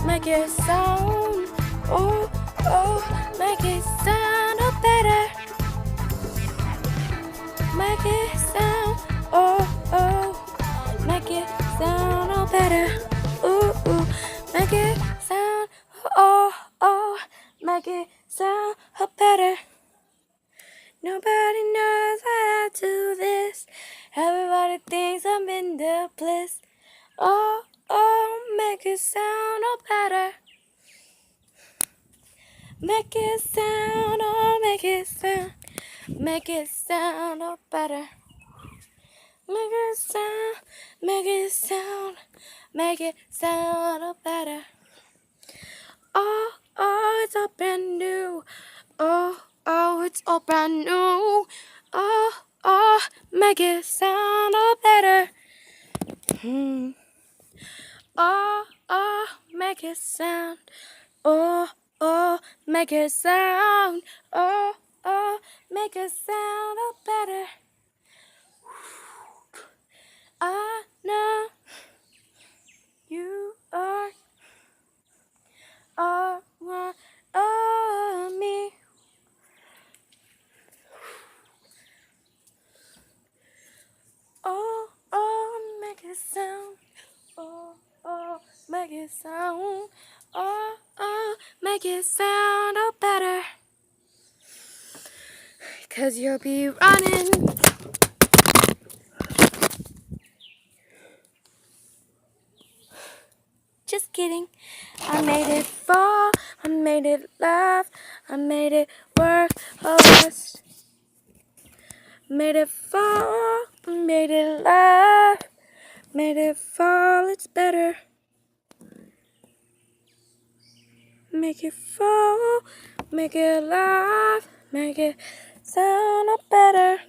Make it sound, oh, oh, make it sound better. Make it sound, oh, oh, make it sound better. Ooh, ooh, make it sound, oh, oh, make it sound better. Nobody knows how to do this. Everybody thinks I'm in the bliss. Oh, oh, make it sound better. Make it sound, oh, make it sound. Make it sound better. Make it sound, make it sound, make it sound better. Oh, oh, it's all brand new. Oh, oh, it's all brand new. Oh, oh, make it sound better. Oh, oh, make it sound. Oh, oh, make it sound. Oh, oh, make it sound better. I know you are one of me. Oh, oh, make it sound. Oh, oh, make it sound. Oh, oh, make it sound better. 'Cause you'll be running. Just kidding. I made it fall, I made it laugh, I made it work or rest. Made it fall, made it laugh, made it fall, it's better. Make it fall, make it laugh, make it sound better.